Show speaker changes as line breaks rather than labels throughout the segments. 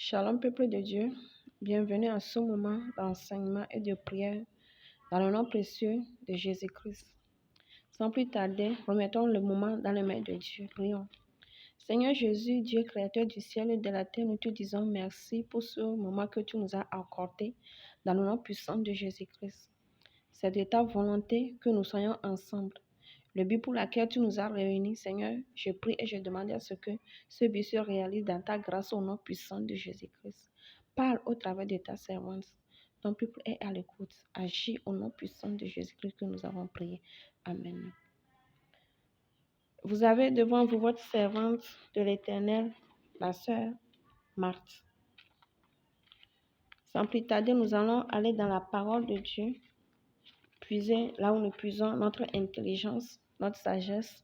Shalom, peuple de Dieu. Bienvenue à ce moment d'enseignement et de prière dans le nom précieux de Jésus-Christ. Sans plus tarder, remettons le moment dans les mains de Dieu. Prions. Seigneur Jésus, Dieu créateur du ciel et de la terre, nous te disons merci pour ce moment que tu nous as accordé dans le nom puissant de Jésus-Christ. C'est de ta volonté que nous soyons ensemble. Le but pour lequel tu nous as réunis, Seigneur, je prie et je demande à ce que ce but se réalise dans ta grâce au nom puissant de Jésus-Christ. Parle au travers de ta servante. Ton peuple est à l'écoute. Agis au nom puissant de Jésus-Christ que nous avons prié. Amen. Vous avez devant vous votre servante de l'Éternel, la sœur Marthe. Sans plus tarder, nous allons aller dans la parole de Dieu, puiser là où nous puisons notre intelligence, notre sagesse,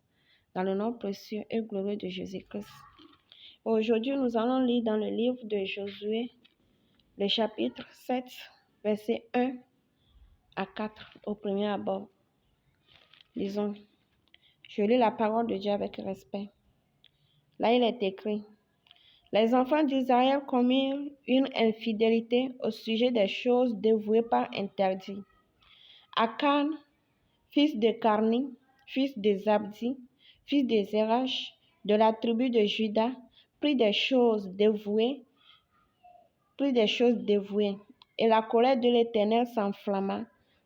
dans le nom précieux et glorieux de Jésus-Christ. Aujourd'hui, nous allons lire dans le livre de Josué, le chapitre 7, versets 1 à 4, au premier abord. Disons, je lis la parole de Dieu avec respect. Là, il est écrit, « Les enfants d'Israël commirent une infidélité au sujet des choses dévouées par interdit. Akan, fils de Carni, fils de Zabdi, fils de Zérach, de la tribu de Juda, prit des choses dévouées, et la colère de l'Éternel s'enflamma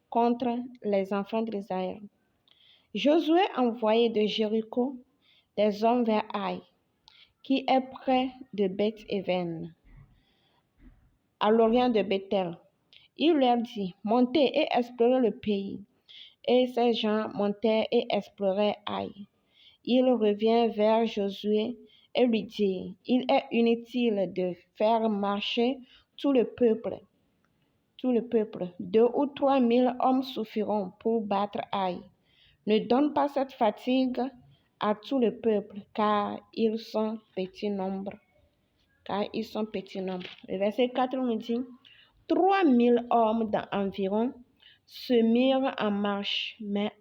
contre les enfants d'Israël. Josué envoyait de Jéricho des hommes vers Aï, qui est près de Beth-Éven, à l'orient de Bethel. Il leur dit, montez et explorez le pays. Et ces gens montèrent et explorèrent Aï. Il revient vers Josué et lui dit, il est inutile de faire marcher tout le peuple. 2 ou 3 000 hommes suffiront pour battre Aï. Ne donne pas cette fatigue à tout le peuple, car ils sont petit nombre. Le verset 4 nous dit, 3 000 hommes environ se mirent en marche, mais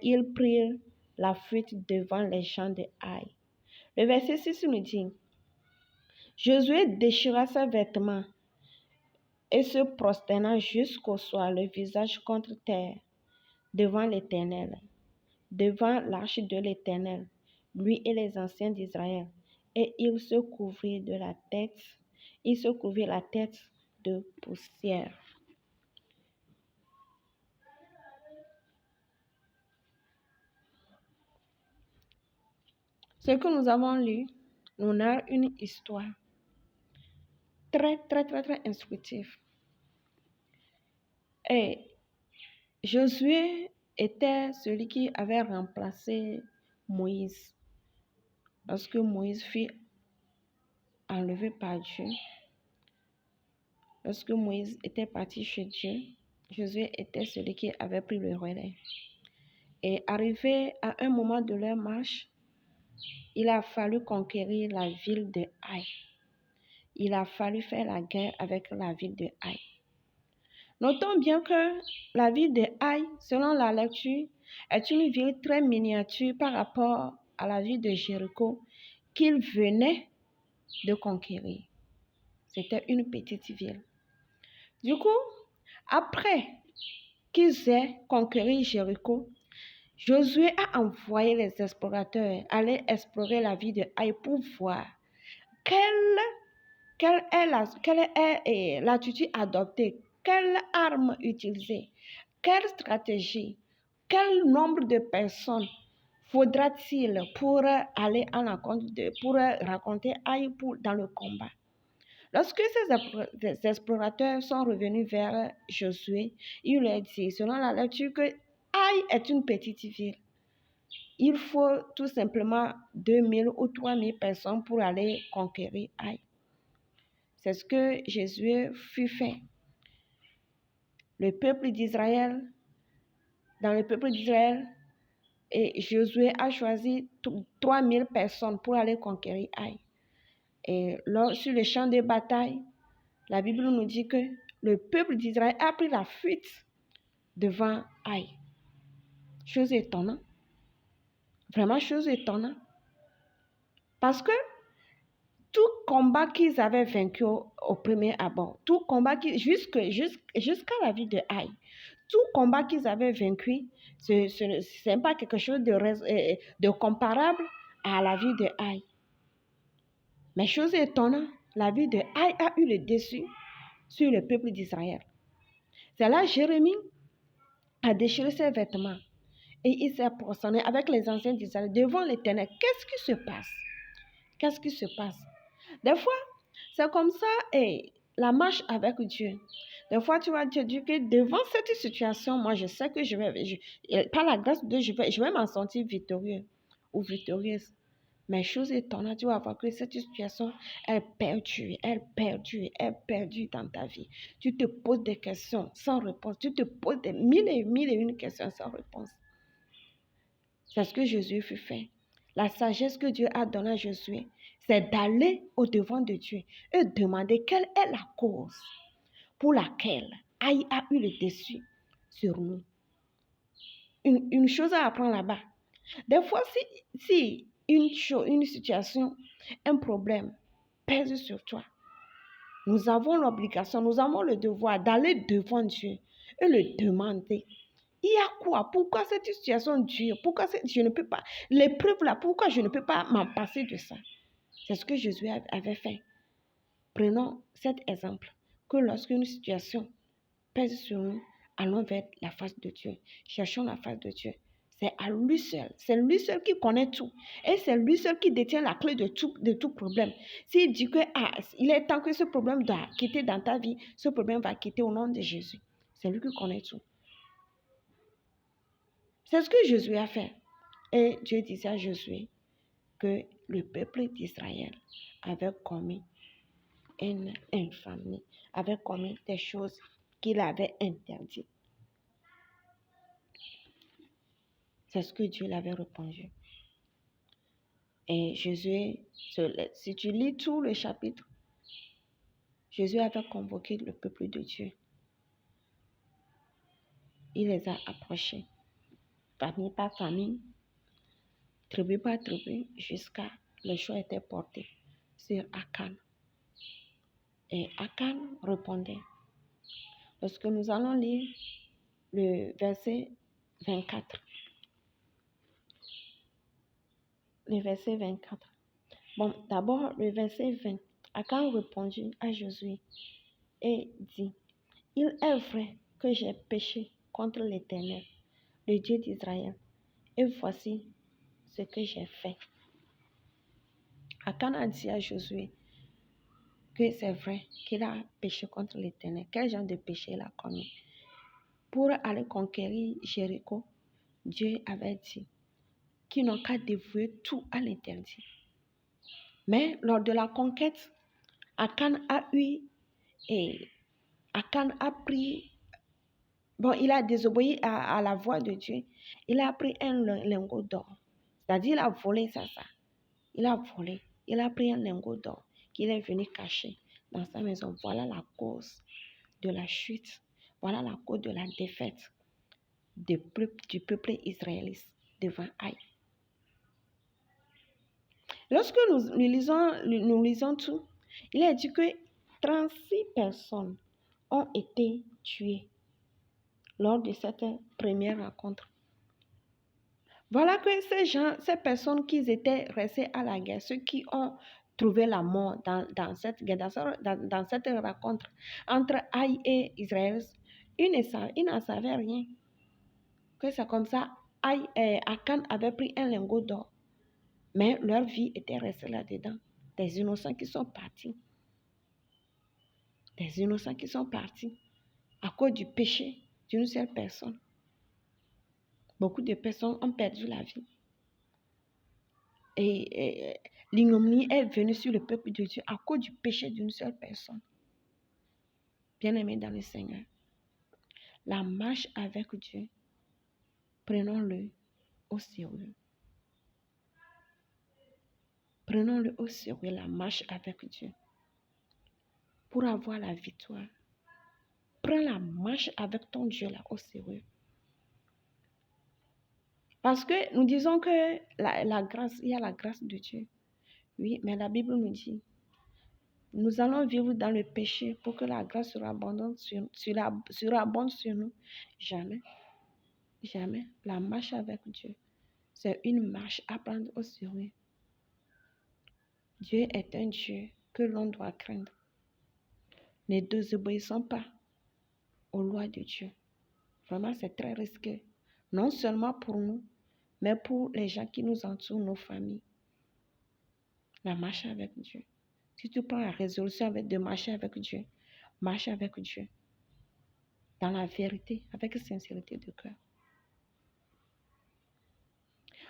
ils prirent la fuite devant les gens de Aï. Le verset 6 nous dit, Josué déchira ses vêtements et se prosterna jusqu'au soir, le visage contre terre, devant l'Éternel, devant l'arche de l'Éternel, lui et les anciens d'Israël. Et il se couvrit la tête de poussière. Ce que nous avons lu nous narre une histoire très instructive. Et Josué était celui qui avait remplacé Moïse. Lorsque Moïse fut enlevé par Dieu, lorsque Moïse était parti chez Dieu, Josué était celui qui avait pris le relais. Et arrivé à un moment de leur marche, il a fallu conquérir la ville de Aï. Il a fallu faire la guerre avec la ville de Aï. Notons bien que la ville de Aï, selon la lecture, est une ville très miniature par rapport à la ville de Jéricho qu'il venait de conquérir. C'était une petite ville. Du coup, après qu'ils aient conquéri Jéricho, Josué a envoyé les explorateurs aller explorer la ville de Aï pour voir quelle est l'attitude adoptée, quelle arme utiliser, quelle stratégie, quel nombre de personnes faudra-t-il pour aller à l'encontre pour raconter Aïe dans le combat. Lorsque ces explorateurs sont revenus vers Josué, il leur dit, selon la lecture, que Aïe est une petite ville. Il faut tout simplement 2 000 ou 3 000 personnes pour aller conquérir Aïe. C'est ce que Josué fut fait. Dans le peuple d'Israël, et Josué a choisi 3 000 personnes pour aller conquérir Aï. Et sur le champ de bataille, la Bible nous dit que le peuple d'Israël a pris la fuite devant Aï. Chose étonnante. Vraiment chose étonnante. Parce que tout combat qu'ils avaient vaincu au premier abord, tout combat jusqu'à la vie de Aïe, tout combat qu'ils avaient vaincu, ce n'est pas quelque chose de comparable à la vie de Aïe. Mais chose étonnante, la vie de Aïe a eu le dessus sur le peuple d'Israël. C'est là Jérémie a déchiré ses vêtements et il s'est prosterné avec les anciens d'Israël devant l'Éternel. Qu'est-ce qui se passe? Qu'est-ce qui se passe? Des fois, c'est comme ça, et la marche avec Dieu. Des fois, tu vas te dire que devant cette situation, moi, je sais que par la grâce de Dieu, je vais m'en sentir victorieux ou victorieuse. Mais chose étonnante, tu vas voir que cette situation, elle perdure dans ta vie. Tu te poses des questions sans réponse. Tu te poses des mille et une questions sans réponse. C'est ce que Jésus fut fait. La sagesse que Dieu a donnée à Josué, c'est d'aller au-devant de Dieu et demander quelle est la cause pour laquelle Aïe a eu le dessus sur nous. Une chose à apprendre là-bas. Des fois, si une situation, un problème pèse sur toi, nous avons l'obligation, nous avons le devoir d'aller devant Dieu et le demander. Il y a quoi? Pourquoi cette situation dure? Pourquoi je ne peux pas? L'épreuve là, pourquoi je ne peux pas m'en passer de ça? C'est ce que Jésus avait fait. Prenons cet exemple, que lorsqu'une situation pèse sur nous, allons vers la face de Dieu. Cherchons la face de Dieu. C'est à lui seul. C'est lui seul qui connaît tout. Et c'est lui seul qui détient la clé de tout problème. S'il dit que il est temps que ce problème doit quitter dans ta vie, ce problème va quitter au nom de Jésus. C'est lui qui connaît tout. C'est ce que Jésus a fait. Et Dieu disait à Josué que le peuple d'Israël avait commis une infamie, avait commis des choses qu'il avait interdites. C'est ce que Dieu l'avait répondu. Et Jésus, si tu lis tout le chapitre, Jésus avait convoqué le peuple de Dieu. Il les a approchés, famille par famille, tribu par tribu, jusqu'à le choix était porté sur Akan. Et Akan répondait. Lorsque nous allons lire le verset 24. Le verset 24. Bon, d'abord, le verset 20. Akan répondit à Josué et dit, « Il est vrai que j'ai péché contre l'Éternel, le Dieu d'Israël, et voici ce que j'ai fait. » Akan a dit à Josué que c'est vrai qu'il a péché contre l'Éternel. Quel genre de péché il a commis? Pour aller conquérir Jéricho, Dieu avait dit qu'ils n'ont qu'à dévouer tout à l'interdit. Mais lors de la conquête, Akan a pris, il a désobéi à la voix de Dieu. Il a pris un lingot d'or. C'est-à-dire, il a volé ça. Il a volé. Il a pris un lingot d'or qu'il est venu cacher dans sa maison. Voilà la cause de la chute. Voilà la cause de la défaite du peuple israélite devant Aïe. Lorsque nous lisons tout, il est dit que 36 personnes ont été tuées lors de cette première rencontre. Voilà que ces personnes qui étaient restées à la guerre, ceux qui ont trouvé la mort dans cette guerre, dans cette rencontre entre Aïe et Israël, ils n'en savaient rien. Que c'est comme ça, Akan avait pris un lingot d'or. Mais leur vie était restée là-dedans. Des innocents qui sont partis. Des innocents qui sont partis à cause du péché d'une seule personne. Beaucoup de personnes ont perdu la vie. Et l'ignominie est venue sur le peuple de Dieu à cause du péché d'une seule personne. Bien-aimés dans le Seigneur, la marche avec Dieu, prenons-le au sérieux. Prenons-le au sérieux, la marche avec Dieu. Pour avoir la victoire, prends la marche avec ton Dieu là au sérieux. Parce que nous disons que la grâce, il y a la grâce de Dieu. Oui, mais la Bible nous dit nous allons vivre dans le péché pour que la grâce surabonde sur nous. Jamais, jamais. La marche avec Dieu, c'est une marche à prendre au sérieux. Dieu est un Dieu que l'on doit craindre. Ne désobéissons pas aux lois de Dieu. Vraiment, c'est très risqué. Non seulement pour nous, mais pour les gens qui nous entourent, nos familles. La marche avec Dieu. Si tu prends la résolution de marcher avec Dieu, marche avec Dieu. Dans la vérité, avec sincérité de cœur.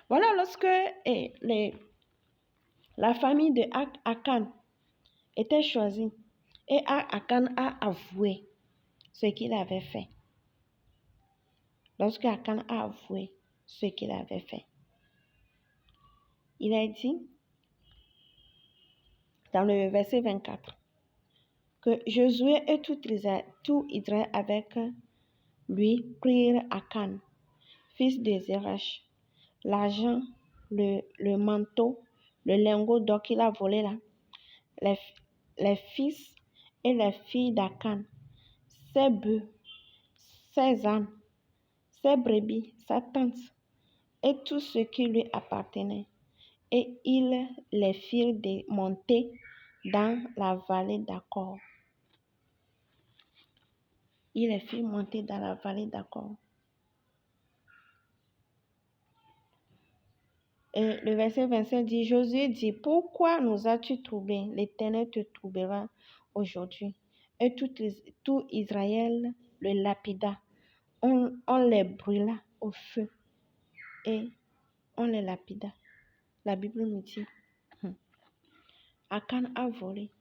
Voilà, lorsque la famille de Akan était choisie et Akan a avoué ce qu'il avait fait. Lorsque Akan a avoué ce qu'il avait fait, il a dit dans le verset 24 que Josué et tout Israël avec lui prirent Akan, fils de Zérach, l'argent, le manteau, le lingot d'or qu'il a volé là, les fils et les filles d'Akan, ses bœufs, ses ânes, ses brebis, sa tente et tout ce qui lui appartenait. Et ils les firent monter dans la vallée d'Akor. Il les fit monter dans la vallée d'Akor. Et le verset 27 dit, Josué dit, pourquoi nous as-tu troublés? L'Éternel te troublera aujourd'hui. Et tout Israël le lapida. On les brûla au feu et on les lapida. La Bible nous dit, Akan a volé,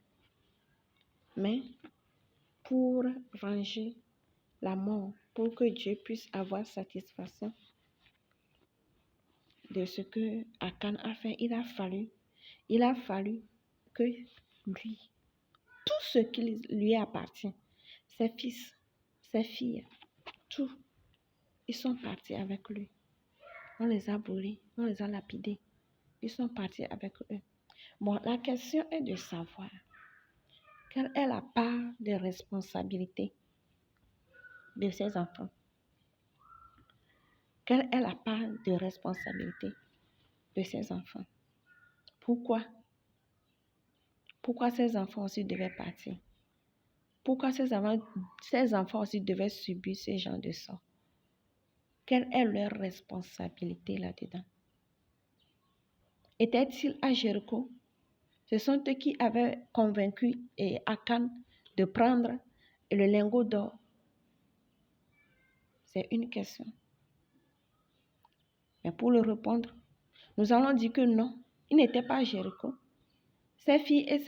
mais pour venger la mort, pour que Dieu puisse avoir satisfaction de ce que Akan a fait, il a fallu que lui, tout ce qui lui appartient, ses fils, ses filles, tout, ils sont partis avec lui. On les a brûlés, on les a lapidés. Ils sont partis avec eux. Bon, la question est de savoir quelle est la part de responsabilité de ces enfants. Quelle est la part de responsabilité de ces enfants? Pourquoi? Pourquoi ces enfants aussi devaient partir? Pourquoi ces enfants aussi devaient subir ce genre de sort? Quelle est leur responsabilité là-dedans? Était-il à Jéricho? Ce sont eux qui avaient convaincu Akan de prendre le lingot d'or. C'est une question. Mais pour le répondre, nous allons dire que non, il n'était pas à Jéricho. Ses fils et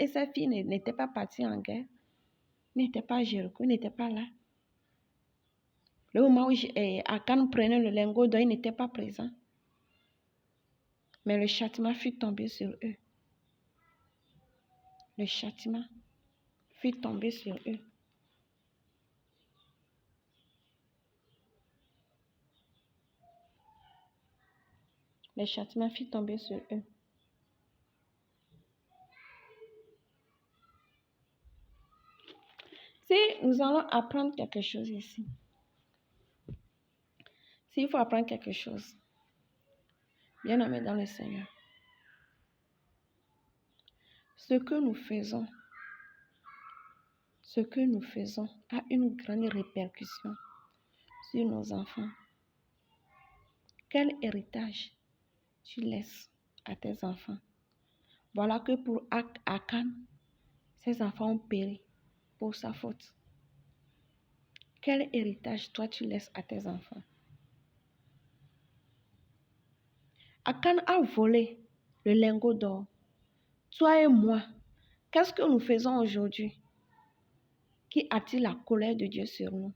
ses filles n'étaient pas partis en guerre. Ils n'étaient pas à Jéricho, ils n'étaient pas là. Le moment où Akan prenait le lingot d'or, il n'était pas présent. Mais le châtiment fut tombé sur eux. Le châtiment fut tombé sur eux. Le châtiment fut tombé sur eux. Si nous allons apprendre quelque chose ici, s'il faut apprendre quelque chose, bien-aimés dans le Seigneur, ce que nous faisons a une grande répercussion sur nos enfants. Quel héritage tu laisses à tes enfants? Voilà que pour Akan, ses enfants ont péri pour sa faute. Quel héritage toi tu laisses à tes enfants? Akan a volé le lingot d'or. Toi et moi, qu'est-ce que nous faisons aujourd'hui qui attire la colère de Dieu sur nous?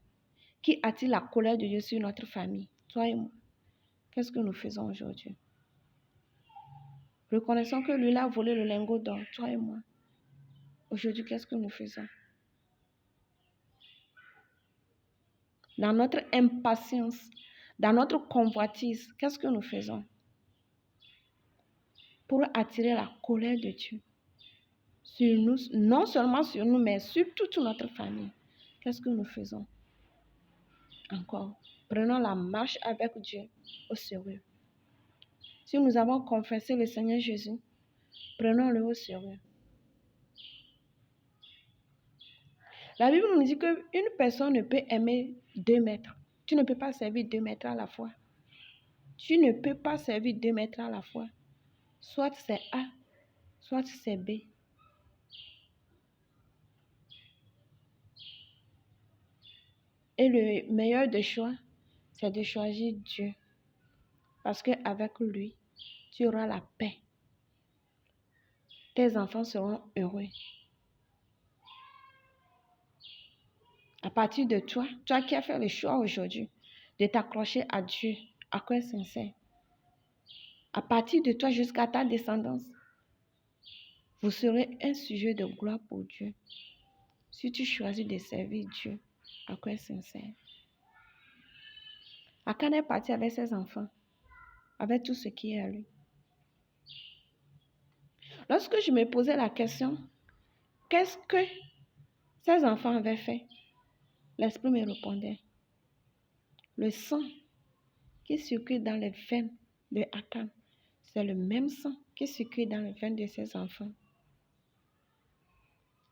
Qui attire la colère de Dieu sur notre famille? Toi et moi, qu'est-ce que nous faisons aujourd'hui? Reconnaissons que lui a volé le lingot d'or, toi et moi. Aujourd'hui, qu'est-ce que nous faisons? Dans notre impatience, dans notre convoitise, qu'est-ce que nous faisons pour attirer la colère de Dieu? sur nous, non seulement sur nous, mais sur toute notre famille. Qu'est-ce que nous faisons? Encore, prenons la marche avec Dieu au sérieux. Si nous avons confessé le Seigneur Jésus, prenons-le au sérieux. La Bible nous dit qu'une personne ne peut aimer 2 maîtres. Tu ne peux pas servir 2 maîtres à la fois. Tu ne peux pas servir 2 maîtres à la fois. Soit c'est A, soit c'est B. Et le meilleur des choix, c'est de choisir Dieu. Parce qu'avec lui, tu auras la paix. Tes enfants seront heureux. À partir de toi, toi qui as fait le choix aujourd'hui de t'accrocher à Dieu, à cœur sincère, à partir de toi jusqu'à ta descendance, vous serez un sujet de gloire pour Dieu. Si tu choisis de servir Dieu à cœur sincère. Akan est parti avec ses enfants, avec tout ce qui est à lui. Lorsque je me posais la question, qu'est-ce que ses enfants avaient fait? L'Esprit me répondait, le sang qui circule dans les veines de Akan, c'est le même sang qui circule dans les veines de ses enfants.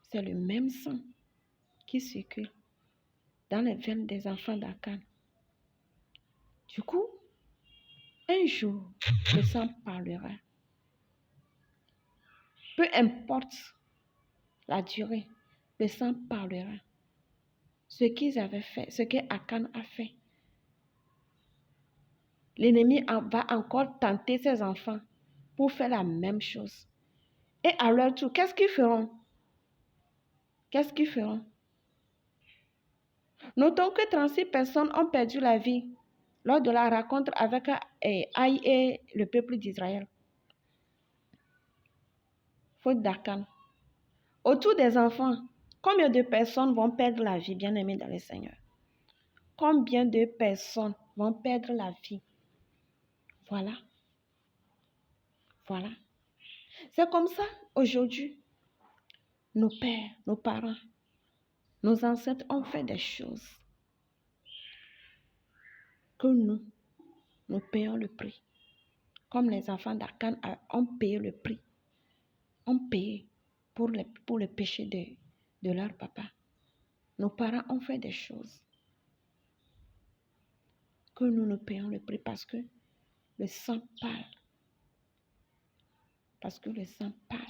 C'est le même sang qui circule dans les veines des enfants d'Akan. Du coup, un jour, le sang parlera. Peu importe la durée, le sang parlera. Ce qu'ils avaient fait, ce que Akan a fait. L'ennemi va encore tenter ses enfants pour faire la même chose. Et à leur tour, qu'est-ce qu'ils feront? Qu'est-ce qu'ils feront? Notons que 36 personnes ont perdu la vie lors de la rencontre avec Aïe et le peuple d'Israël. Faute d'Akan. Autour des enfants, combien de personnes vont perdre la vie, bien-aimés dans le Seigneur? Combien de personnes vont perdre la vie? Voilà. Voilà. C'est comme ça, aujourd'hui, nos pères, nos parents, nos ancêtres ont fait des choses que nous payons le prix. Comme les enfants d'Akan ont payé le prix. Ont payé pour le péché de leur papa. Nos parents ont fait des choses que nous payons le prix parce que le sang parle. Parce que le sang parle.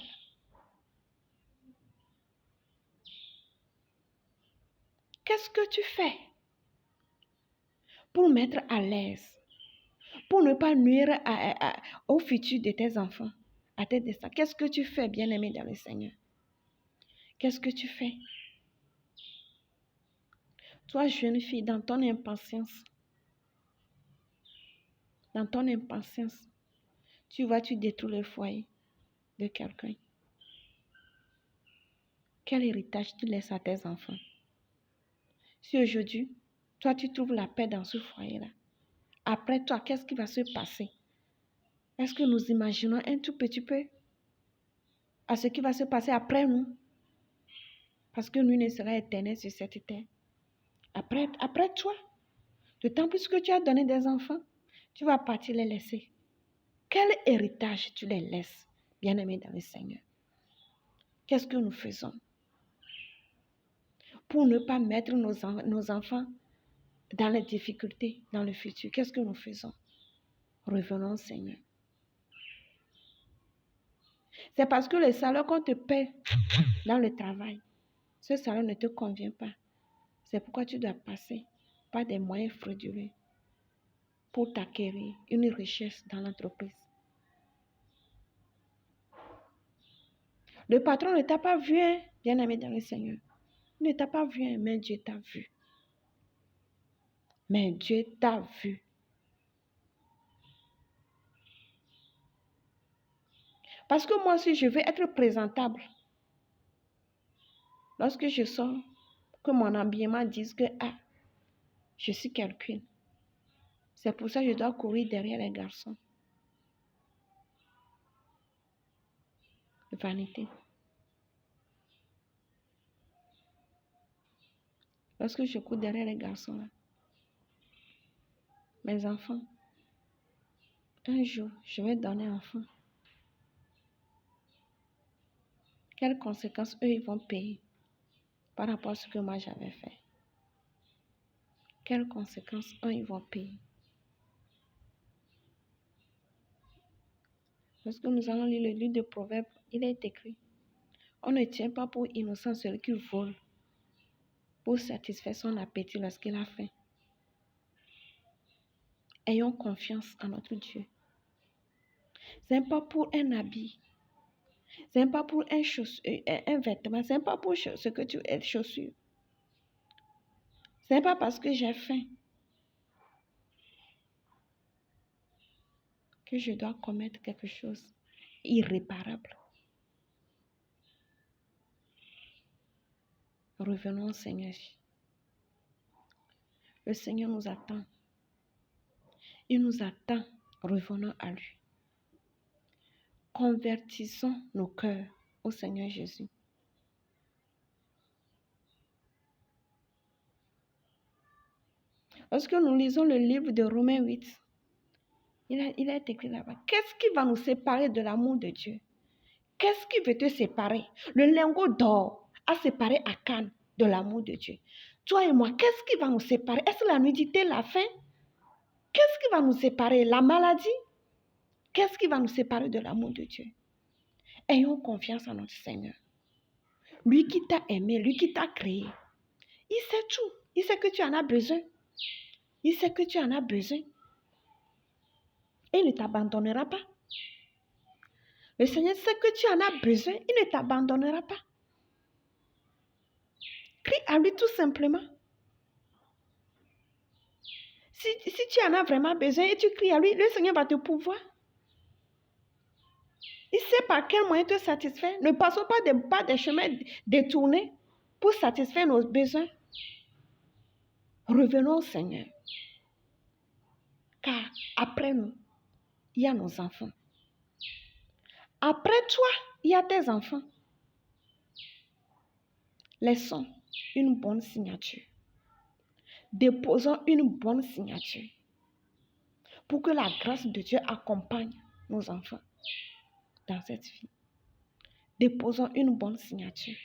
Qu'est-ce que tu fais pour mettre à l'aise, pour ne pas nuire au futur de tes enfants, à tes destins? Qu'est-ce que tu fais, bien-aimé dans le Seigneur? Qu'est-ce que tu fais? Toi, jeune fille, dans ton impatience, tu détruis le foyer de quelqu'un. Quel héritage tu laisses à tes enfants? Si aujourd'hui, toi, tu trouves la paix dans ce foyer-là, après toi, qu'est-ce qui va se passer? Est-ce que nous imaginons un tout petit peu à ce qui va se passer après nous? Parce que nous ne serons éternels sur cette terre. Après toi, d'autant plus que tu as donné des enfants, tu vas partir les laisser. Quel héritage tu les laisses, bien-aimés dans le Seigneur? Qu'est-ce que nous faisons pour ne pas mettre nos enfants dans les difficultés dans le futur? Qu'est-ce que nous faisons? Revenons au Seigneur. C'est parce que le salaire qu'on te paie dans le travail, ce salaire ne te convient pas. C'est pourquoi tu dois passer par des moyens frauduleux pour t'acquérir une richesse dans l'entreprise. Le patron ne t'a pas vu, hein, bien-aimé dans le Seigneur. Il ne t'a pas vu, hein, mais Dieu t'a vu. Mais Dieu t'a vu. Parce que moi aussi, je veux être présentable. Lorsque je sors, que mon habillement dise que je suis quelqu'un. C'est pour ça que je dois courir derrière les garçons. Vanité. Lorsque je cours derrière les garçons, là, mes enfants, un jour, je vais donner enfant. Quelles conséquences eux, ils vont payer par rapport à ce que moi j'avais fait? Quelles conséquences eux, ils vont payer? Lorsque nous allons lire le livre de Proverbes, il est écrit, on ne tient pas pour innocent celui qui vole pour satisfaire son appétit lorsqu'il a faim. Ayons confiance en notre Dieu. Ce n'est pas pour un habit. Ce n'est pas pour un vêtement. Ce n'est pas pour ce que tu es chaussure. Ce n'est pas parce que j'ai faim que je dois commettre quelque chose d'irréparable. Revenons au Seigneur. Le Seigneur nous attend. Il nous attend. Revenons à lui. Convertissons nos cœurs au Seigneur Jésus. Lorsque nous lisons le livre de Romains 8, il est écrit là-bas. Qu'est-ce qui va nous séparer de l'amour de Dieu? Qu'est-ce qui veut te séparer? Le lingot d'or a séparé Akan de l'amour de Dieu. Toi et moi, qu'est-ce qui va nous séparer? Est-ce la nudité, la faim? Qu'est-ce qui va nous séparer? La maladie? Qu'est-ce qui va nous séparer de l'amour de Dieu? Ayons confiance en notre Seigneur. Lui qui t'a aimé, lui qui t'a créé. Il sait tout. Il sait que tu en as besoin. Il sait que tu en as besoin. Et il ne t'abandonnera pas. Le Seigneur sait que tu en as besoin. Il ne t'abandonnera pas. Crie à lui tout simplement. Si tu en as vraiment besoin et tu cries à lui, le Seigneur va te pourvoir. Il sait par quel moyen te satisfaire. Ne passons pas des chemins détournés pour satisfaire nos besoins. Revenons au Seigneur. Car après nous, il y a nos enfants. Après toi, il y a tes enfants. Laissons une bonne signature. Déposons une bonne signature pour que la grâce de Dieu accompagne nos enfants dans cette vie. Déposons une bonne signature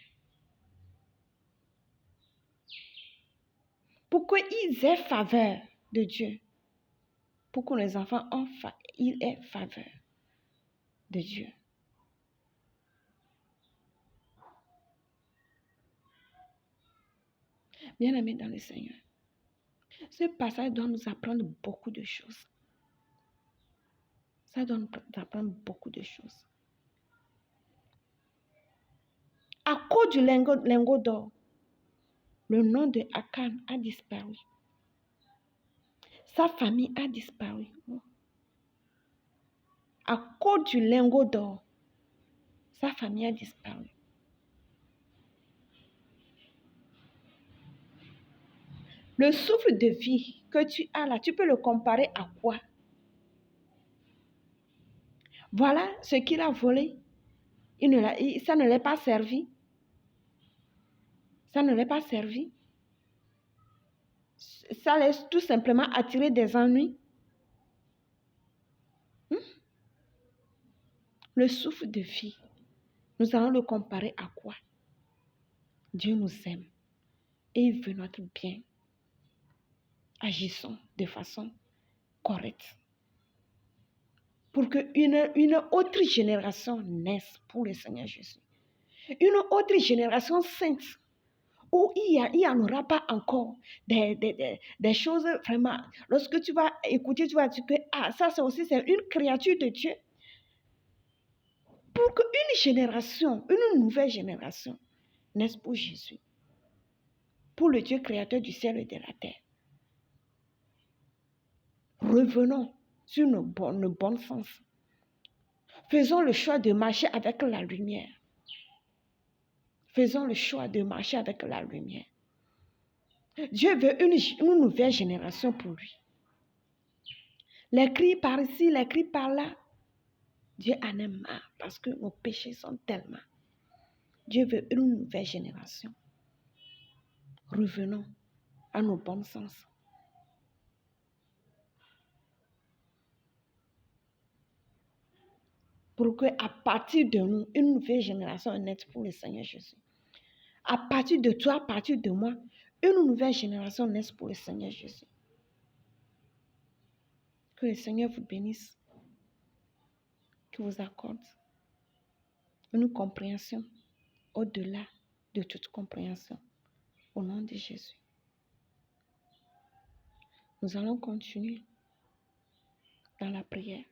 pour qu'ils aient faveur de Dieu. Pour que les enfants aient faveur de Dieu. Bien-aimés dans le Seigneur, ce passage doit nous apprendre beaucoup de choses. Ça doit nous apprendre beaucoup de choses. À cause du lingot d'or, le nom de Akan a disparu. Sa famille a disparu. À cause du lingot d'or, sa famille a disparu. Le souffle de vie que tu as là, tu peux le comparer à quoi? Voilà ce qu'il a volé. Ça ne l'est pas servi. Ça ne l'est pas servi. Ça laisse tout simplement attirer des ennuis. Le souffle de vie, nous allons le comparer à quoi? Dieu nous aime et il veut notre bien. Agissons de façon correcte pour qu'une autre génération naisse pour le Seigneur Jésus. Une autre génération sainte où il n'y en aura pas encore des choses vraiment. Lorsque tu vas écouter, tu vas dire que ça c'est aussi une créature de Dieu. Pour qu'une génération, une nouvelle génération naisse pour Jésus. Pour le Dieu créateur du ciel et de la terre. Revenons sur le bon sens. Faisons le choix de marcher avec la lumière. Faisons le choix de marcher avec la lumière. Dieu veut une nouvelle génération pour lui. Les cris par ici, les cris par là. Dieu en a marre parce que nos péchés sont tellement. Dieu veut une nouvelle génération. Revenons à nos bons sens. Pour qu'à partir de nous, une nouvelle génération naisse pour le Seigneur Jésus. À partir de toi, à partir de moi, une nouvelle génération naisse pour le Seigneur Jésus. Que le Seigneur vous bénisse, qu'il vous accorde une compréhension au-delà de toute compréhension. Au nom de Jésus. Nous allons continuer dans la prière.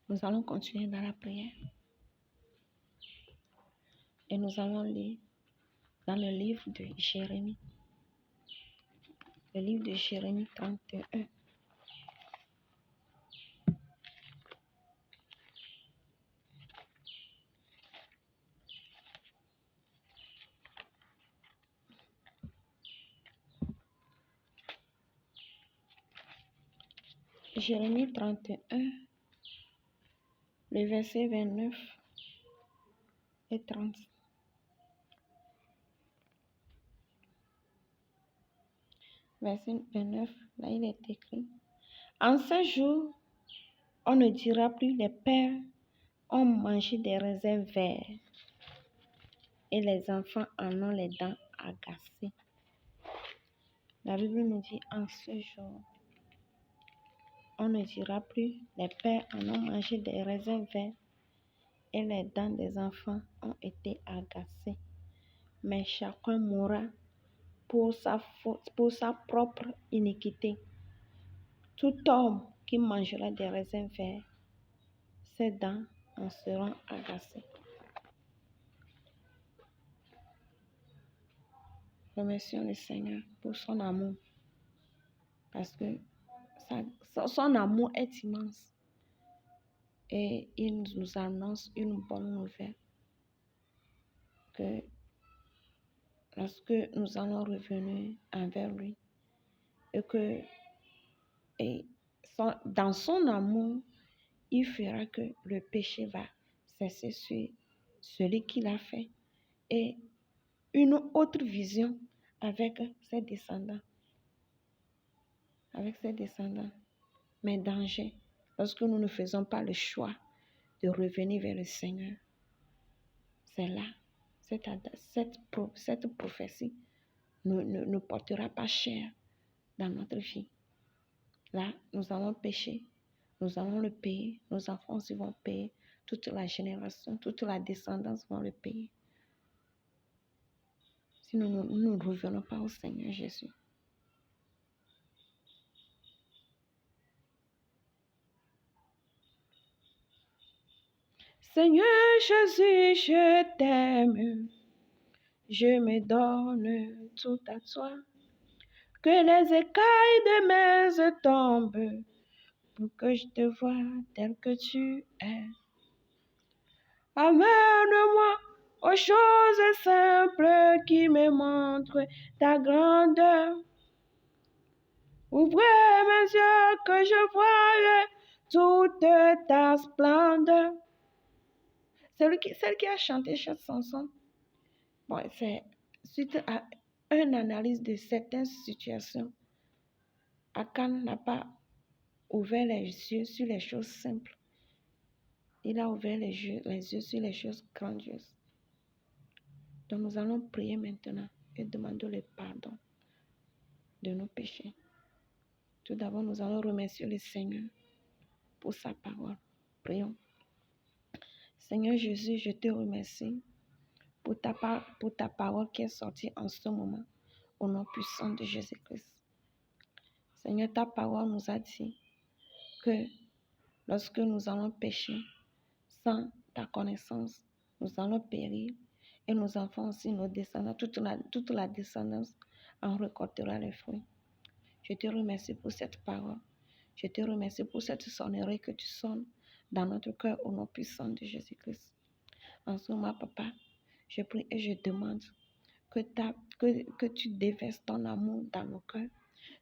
Nous allons continuer dans la prière. Et nous allons lire dans le livre de Jérémie. Le livre de Jérémie 31. Jérémie 31, le verset 29 et 30. Verset 29, là il est écrit. En ce jour, on ne dira plus les pères ont mangé des raisins verts et les enfants en ont les dents agacées. La Bible nous dit en ce jour, on ne dira plus les pères en ont mangé des raisins verts et les dents des enfants ont été agacées. Mais chacun mourra pour sa propre iniquité. Tout homme qui mangera des raisins verts, ses dents en seront agacées. Remercions le Seigneur pour son amour, parce que son amour est immense et il nous annonce une bonne nouvelle, que lorsque nous allons revenir envers lui et que dans son amour, il fera que le péché va cesser sur celui qui l'a fait et une autre vision avec ses descendants. Avec ses descendants. Mais danger, lorsque nous ne faisons pas le choix de revenir vers le Seigneur, c'est là, cette prophétie ne portera pas cher dans notre vie. Là, nous allons pécher, nous allons le payer, nos enfants aussi vont payer, toute la génération, toute la descendance vont le payer. Si nous ne revenons pas au Seigneur Jésus. Seigneur Jésus, je t'aime, je me donne tout à toi. Que les écailles de mes yeux tombent pour que je te voie tel que tu es. Amène-moi aux choses simples qui me montrent ta grandeur. Ouvrez mes yeux que je voie toute ta splendeur. Celle qui a chanté cette chanson, bon, c'est suite à une analyse de certaines situations. Akan n'a pas ouvert les yeux sur les choses simples. Il a ouvert les yeux sur les choses grandioses. Donc nous allons prier maintenant et demander le pardon de nos péchés. Tout d'abord, nous allons remercier le Seigneur pour sa parole. Prions. Seigneur Jésus, je te remercie pour ta parole qui est sortie en ce moment, au nom puissant de Jésus-Christ. Seigneur, ta parole nous a dit que lorsque nous allons pécher sans ta connaissance, nous allons périr et nos enfants aussi, nos descendants, toute la descendance en récoltera les fruits. Je te remercie pour cette parole. Je te remercie pour cette sonnerie que tu sonnes dans notre cœur au nom puissant de Jésus-Christ. En ce moment, Papa, je prie et je demande que tu déverses ton amour dans nos cœurs,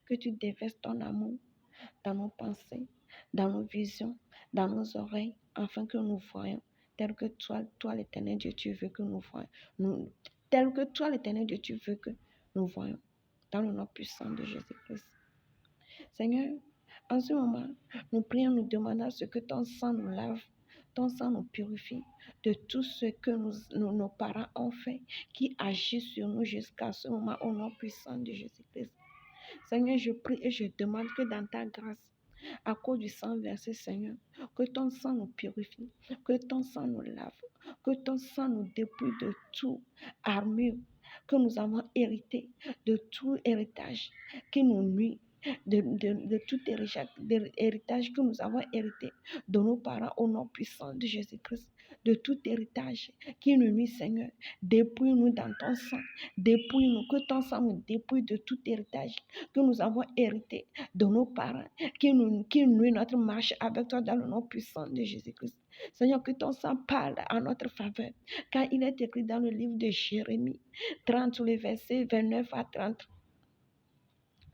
que tu déverses ton amour dans nos pensées, dans nos visions, dans nos oreilles, afin que nous voyons tel que toi l'Éternel Dieu, tu veux que nous voyons. tel que toi, l'Éternel Dieu, tu veux que nous voyons. Dans le nom puissant de Jésus-Christ. Seigneur, en ce moment, nous prions, nous demandons à ce que ton sang nous lave, ton sang nous purifie de tout ce que nos parents ont fait, qui agit sur nous jusqu'à ce moment au nom puissant de Jésus-Christ. Seigneur, je prie et je demande que dans ta grâce, à cause du sang versé, Seigneur, que ton sang nous purifie, que ton sang nous lave, que ton sang nous dépouille de tout armure que nous avons hérité, de tout héritage qui nous nuit, de tout héritage que nous avons hérité de nos parents au nom puissant de Jésus-Christ, de tout héritage qui nous nuit, Seigneur. Dépouille-nous dans ton sang, dépouille-nous, que ton sang nous dépouille de tout héritage que nous avons hérité de nos parents, qui nuit notre marche avec toi dans le nom puissant de Jésus-Christ. Seigneur, que ton sang parle en notre faveur, car il est écrit dans le livre de Jérémie 30, les versets 29 à 30,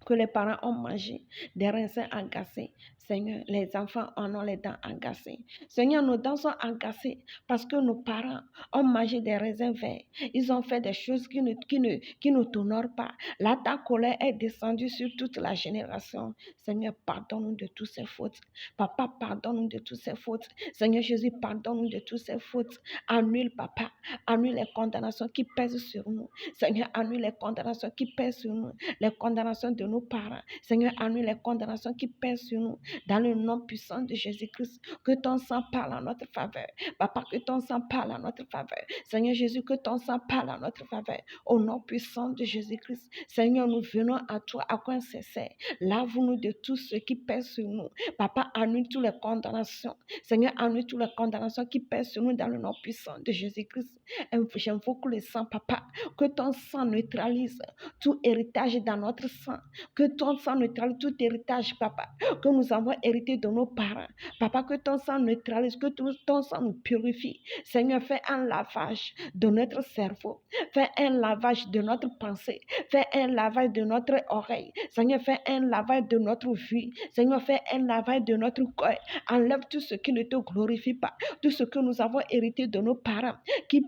que les parents ont mangé des raisins agacés. Seigneur, les enfants en ont les dents agacées. Seigneur, nos dents sont agacées parce que nos parents ont mangé des raisins verts. Ils ont fait des choses qui ne t'honorent pas. Là, ta colère est descendue sur toute la génération. Seigneur, pardonne-nous de toutes ces fautes. Papa, pardonne-nous de toutes ces fautes. Seigneur Jésus, pardonne-nous de toutes ces fautes. Annule, Papa, annule les condamnations qui pèsent sur nous. Seigneur, annule les condamnations qui pèsent sur nous. Les condamnations de nos parents. Seigneur, annule les condamnations qui pèsent sur nous. Dans le nom puissant de Jésus-Christ, que ton sang parle en notre faveur. Papa, que ton sang parle en notre faveur. Seigneur Jésus, que ton sang parle en notre faveur. Au nom puissant de Jésus-Christ. Seigneur, nous venons à toi à quoi sincère. Lave-nous de tout ce qui pèse sur nous. Papa, annule toutes les condamnations. Seigneur, annule toutes les condamnations qui pèsent sur nous dans le nom puissant de Jésus-Christ. J'invoque le sang, Papa. Que ton sang neutralise tout héritage dans notre sang. Que ton sang neutralise tout héritage, Papa, que nous avons hérité de nos parents. Papa, que ton sang neutralise, que ton sang nous purifie. Seigneur, fais un lavage de notre cerveau. Fais un lavage de notre pensée. Fais un lavage de notre oreille. Seigneur, fais un lavage de notre vie. Seigneur, fais un lavage de notre corps. Enlève tout ce qui ne te glorifie pas. Tout ce que nous avons hérité de nos parents. Qui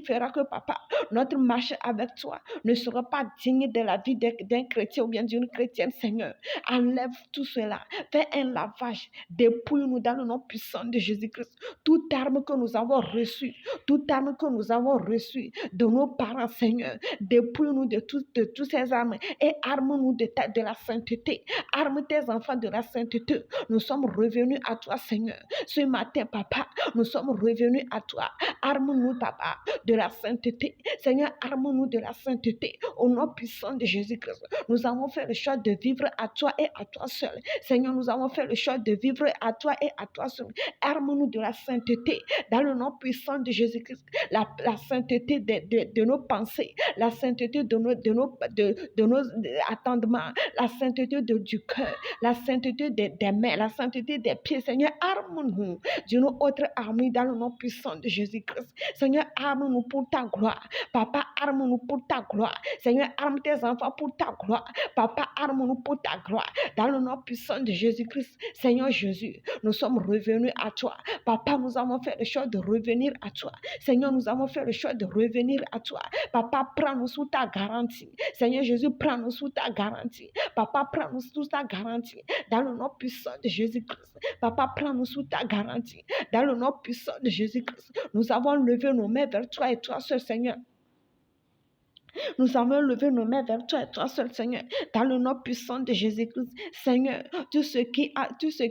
fera que, Papa, notre marche avec toi ne sera pas digne de la vie d'un chrétien ou bien d'une chrétienne, Seigneur. Enlève tout cela. Fais un lavage. Dépouille-nous dans le nom puissant de Jésus-Christ. Toute arme que nous avons reçue, toute arme que nous avons reçue de nos parents, Seigneur. Dépouille-nous de toutes ces armes et arme-nous de la sainteté. Arme tes enfants de la sainteté. Nous sommes revenus à toi, Seigneur. Ce matin, Papa, nous sommes revenus à toi. Arme-nous, Papa, de la sainteté. Seigneur, arme-nous de la sainteté. Au nom puissant de Jésus-Christ. Nous avons fait le choix de vivre à toi et à toi seul. Seigneur, nous avons fait le choix de vivre à toi et à toi seul. Arme-nous de la sainteté. Dans le nom puissant de Jésus-Christ. La sainteté de nos pensées. La sainteté de nos attendements. La sainteté du cœur. La sainteté des mains. La sainteté des pieds. Seigneur, arme-nous d'une autre armure dans le nom puissant de Jésus-Christ. Seigneur, arme-nous pour ta gloire. Papa, arme-nous pour ta gloire. Seigneur, arme tes enfants pour ta gloire. Papa, arme-nous pour ta gloire. Dans le nom puissant de Jésus-Christ. Seigneur Jésus, nous sommes revenus à toi. Papa, nous avons fait le choix de revenir à toi. Seigneur, nous avons fait le choix de revenir à toi. Papa, prends-nous sous ta garantie. Seigneur Jésus, prends-nous sous ta garantie. Papa, prends-nous sous ta garantie. Dans le nom puissant de Jésus-Christ. Papa, prends-nous sous ta garantie. Dans le nom puissant de Jésus-Christ. Nous avons levé nos mains vers toi et toi seul, Seigneur. Nous avons levé nos mains vers toi et toi seul, Seigneur, dans le nom puissant de Jésus-Christ. Seigneur, tout ce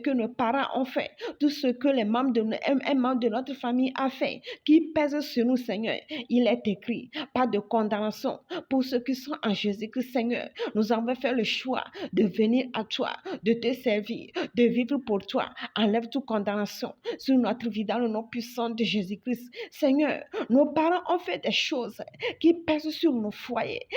que nos parents ont fait, tout ce que un membre de notre famille a fait, qui pèse sur nous, Seigneur, il est écrit, pas de condamnation pour ceux qui sont en Jésus-Christ, Seigneur. Nous avons fait le choix de venir à toi, de te servir, de vivre pour toi. Enlève toute condamnation sur notre vie dans le nom puissant de Jésus-Christ. Seigneur, nos parents ont fait des choses qui pèsent sur nos foyers.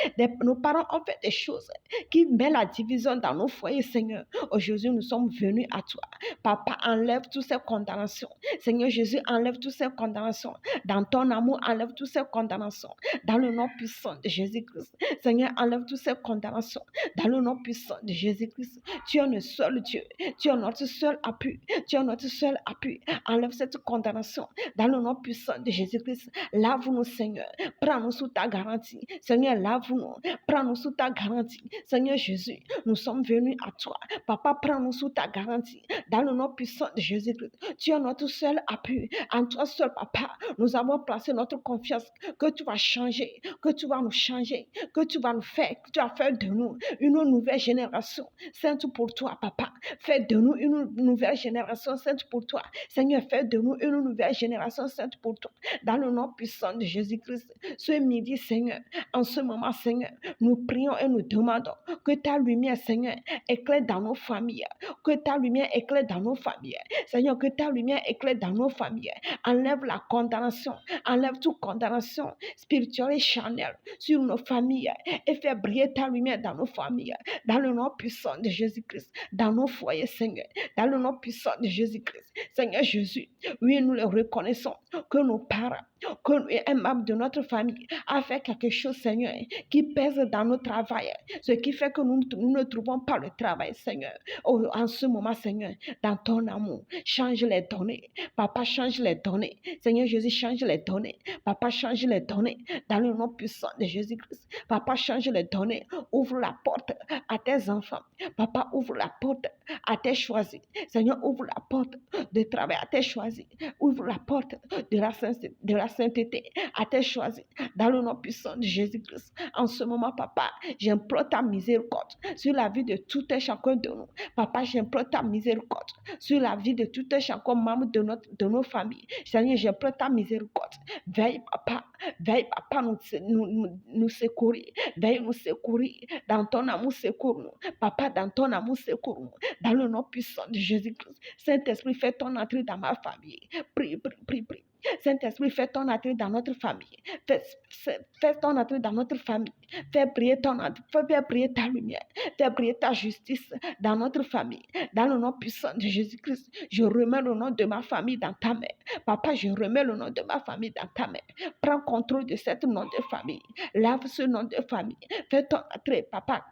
Nos parents ont fait des choses qui mettent la division dans nos foyers, Seigneur. Aujourd'hui, nous sommes venus à toi. Papa, enlève toutes ces condamnations. Seigneur Jésus, enlève toutes ces condamnations. Dans ton amour, enlève toutes ces condamnations. Dans le nom puissant de Jésus-Christ. Seigneur, enlève toutes ces condamnations. Dans le nom puissant de Jésus-Christ. Tu es le seul Dieu. Tu es notre seul appui. Tu es notre seul appui. Enlève cette condamnation. Dans le nom puissant de Jésus-Christ. Lave-nous, Seigneur. Prends-nous sous ta garantie. Seigneur, lave-nous. Prends-nous sous ta garantie. Seigneur Jésus, nous sommes venus à toi. Papa, prends-nous sous ta garantie. Dans le nom puissant de Jésus-Christ. Tu es notre seul appui. En toi seul, Papa, nous avons placé notre confiance que tu vas changer, que tu vas nous changer, que tu vas nous faire, que tu vas faire de nous une nouvelle génération sainte pour toi, Papa. Fais de nous une nouvelle génération sainte pour toi. Seigneur, fais de nous une nouvelle génération sainte pour toi. Dans le nom puissant de Jésus-Christ. Ce midi, Seigneur, en ce moment, Seigneur, nous prions et nous demandons que ta lumière, Seigneur, éclaire dans nos familles. Que ta lumière éclaire dans nos familles. Seigneur, que ta lumière éclaire dans nos familles. Enlève la condamnation. Enlève toute condamnation spirituelle et charnelle sur nos familles et fais briller ta lumière dans nos familles. Dans le nom puissant de Jésus-Christ. Dans nos foyers, Seigneur. Dans le nom puissant de Jésus-Christ. Seigneur Jésus, oui, nous le reconnaissons que nos parents, que un membre de notre famille a fait quelque chose, Seigneur, qui pèse dans notre travail. Ce qui fait que nous ne trouvons pas le travail, Seigneur. Oh, en ce moment, Seigneur, dans ton amour, change les données. Papa, change les données. Seigneur Jésus, change les données. Papa, change les données. Dans le nom puissant de Jésus-Christ. Papa, change les données. Ouvre la porte à tes enfants. Papa, ouvre la porte à tes choisis. Seigneur, ouvre la porte de travail à tes choisis. Ouvre la porte de la sainteté à tes choisis. Dans le nom puissant de Jésus-Christ. En ce moment, Papa, j'implore ta miséricorde sur la vie de tout un chacun de nous. Papa, j'implore ta miséricorde sur la vie de tout un chacun membre de nos familles. Seigneur, j'implore ta miséricorde. Veille, Papa, nous secourir. Veille nous secourir. Dans ton amour, secours-nous. Papa, dans ton amour, secours-nous. Dans le nom puissant de Jésus-Christ. Saint-Esprit, fais ton entrée dans ma famille. Prie, prie, prie, prie. Saint-Esprit, fais ton entrée dans notre famille. Fais ton entrée dans notre famille. Fais briller ta lumière. Fais briller ta justice dans notre famille. Dans le nom puissant de Jésus-Christ, je remets le nom de ma famille dans ta main. Papa, je remets le nom de ma famille dans ta main. Prends contrôle de ce nom de famille. Lave ce nom de famille. Fais ton entrée, Papa,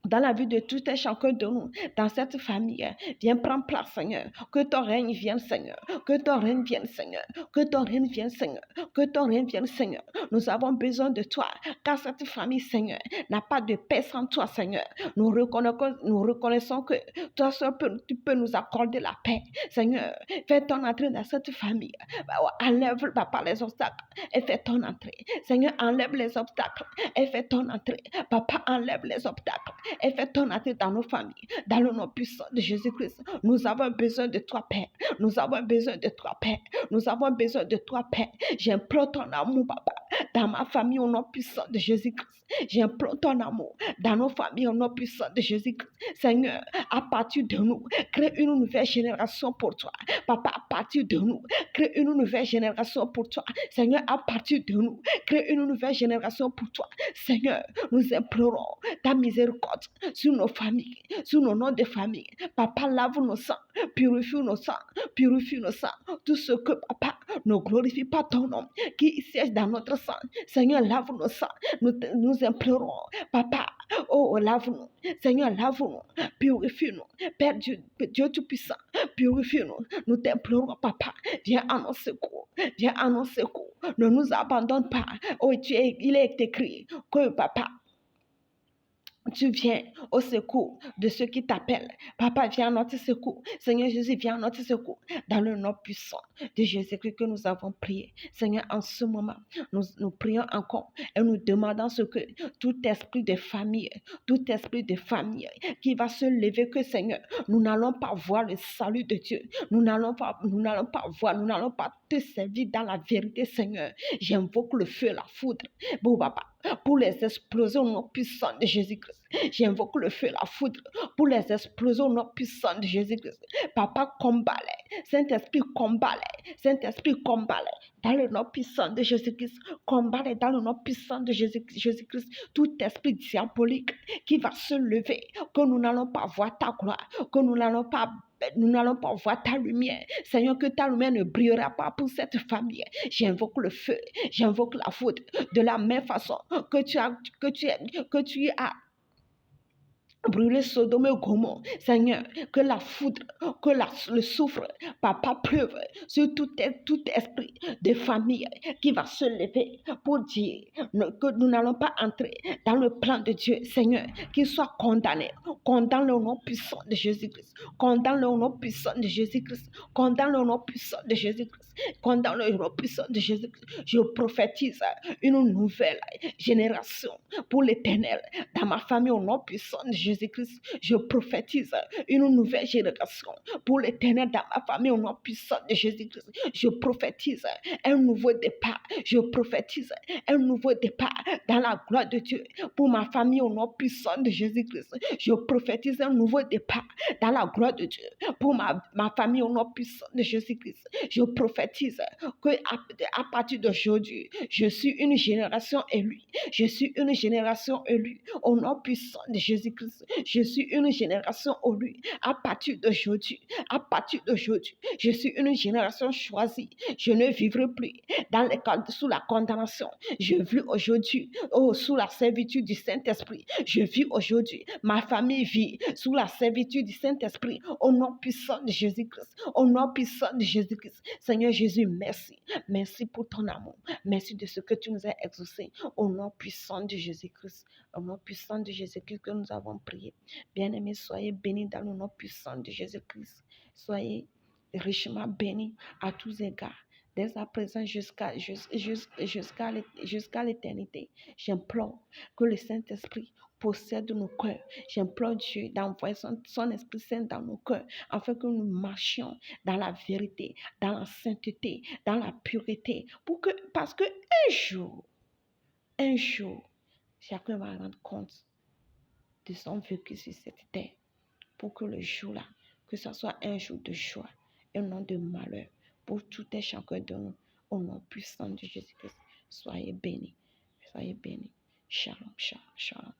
dans la vie de tout un chacun de nous, dans cette famille. Viens prendre place, Seigneur. Que ton règne vienne, Seigneur. Que ton règne vienne, Seigneur. Que ton règne vienne, Seigneur. Que ton règne vienne, Seigneur. Nous avons besoin de toi, car cette famille, Seigneur, n'a pas de paix sans toi, Seigneur. Nous reconnaissons que toi seul tu peux nous accorder la paix. Seigneur, fais ton entrée dans cette famille. Enlève, Papa, les obstacles et fais ton entrée. Seigneur, enlève les obstacles et fais ton entrée. Papa, enlève les obstacles et fais ton entrée dans nos familles. Dans le nom puissant de Jésus-Christ, nous avons besoin de toi, Père. Nous avons besoin de toi, Père. Nous avons besoin de toi, Père. J'implore ton amour, Papa, dans ma famille au nom puissant de Jésus-Christ. J'implore ton amour dans nos familles au nom puissant de Jésus-Christ. Seigneur, à partir de nous, crée une nouvelle génération pour toi. Papa, à partir de nous, crée une nouvelle génération pour toi. Seigneur, à partir de nous, crée une nouvelle génération pour toi. Seigneur, nous implorons ta miséricorde sur nos familles, sur nos noms de famille. Papa, lave nos sangs, purifie nos sangs, purifie nos sangs. Tout ce que, Papa, ne glorifie pas ton nom qui siège dans notre sang. Seigneur, lave nos sangs. Nous implorons, Papa, oh, lave-nous. Seigneur, lave-nous, purifie-nous. Père Dieu Tout-Puissant, purifie-nous. Nous t'implorons, Papa, viens à nos secours. Viens à nos secours. Ne nous abandonne pas. Oh, il est écrit que, Papa, tu viens au secours de ceux qui t'appellent. Papa, viens à notre secours. Seigneur Jésus, viens à notre secours. Dans le nom puissant de Jésus-Christ que nous avons prié. Seigneur, en ce moment, nous prions encore et nous demandons ce que tout esprit de famille qui va se lever, que Seigneur, nous n'allons pas voir le salut de Dieu. Nous n'allons pas te servir dans la vérité, Seigneur. J'invoque le feu, la foudre. Bon, Papa, pour les exploser au nom puissant de Jésus-Christ. J'invoque le feu et la foudre pour les exploser au nom puissant de Jésus-Christ. Papa, combat-les. Saint-Esprit, combat-les. Saint-Esprit, combat-les. Dans le nom puissant de Jésus-Christ, combat-les dans le nom puissant de Jésus-Christ. Tout esprit diabolique qui va se lever, que nous n'allons pas voir ta gloire, que nous n'allons pas voir ta lumière. Seigneur, que ta lumière ne brillera pas pour cette famille. J'invoque le feu, j'invoque la foudre. De la même façon que tu as brûler Sodome et Gomorrhe. Seigneur, que la foudre, que le soufre, papa, pleuve sur tout esprit de famille qui va se lever pour dire que nous n'allons pas entrer dans le plan de Dieu. Seigneur, qu'il soit condamné. Condamne-le au nom puissant de Jésus-Christ. Condamne-le au nom puissant de Jésus-Christ. Condamne-le au nom puissant de Jésus-Christ. Condamne-le au nom puissant de Jésus-Christ. Je prophétise une nouvelle génération pour l'éternel dans ma famille au nom puissant de Jésus-Christ. Je prophétise une nouvelle génération pour l'éternel dans ma famille au nom puissant de Jésus-Christ. Je prophétise un nouveau départ. Je prophétise un nouveau départ dans la gloire de Dieu pour ma famille au nom puissant de Jésus-Christ. Je prophétise un nouveau départ dans la gloire de Dieu pour ma famille au nom puissant de Jésus-Christ. Je prophétise que à partir d'aujourd'hui, je suis une génération élue. Je suis une génération élue au nom puissant de Jésus-Christ. Je suis une génération élue à partir d'aujourd'hui. À partir d'aujourd'hui, je suis une génération choisie. Je ne vivrai plus sous la condamnation. Je vis aujourd'hui sous la servitude du Saint-Esprit. Je vis aujourd'hui. Ma famille vit sous la servitude du Saint-Esprit au nom puissant de Jésus-Christ. Au nom puissant de Jésus-Christ. Seigneur Jésus, merci. Merci pour ton amour. Merci de ce que tu nous as exaucé. Au nom puissant de Jésus-Christ. Au nom puissant de Jésus-Christ que nous avons prié. Bien-aimés, soyez bénis dans le nom puissant de Jésus-Christ. Soyez richement bénis à tous égards. Dès à présent jusqu'à l'éternité. J'implore que le Saint-Esprit possède nos cœurs. J'implore Dieu d'envoyer son Esprit Saint dans nos cœurs afin que nous marchions dans la vérité, dans la sainteté, dans la pureté. Parce que un jour, chacun va rendre compte de son vécu sur cette terre. Pour que le jour-là, que ce soit un jour de joie et non de malheur pour tout et chacun de nous, au nom puissant de Jésus-Christ. Soyez bénis. Soyez bénis. Shalom, shalom, shalom.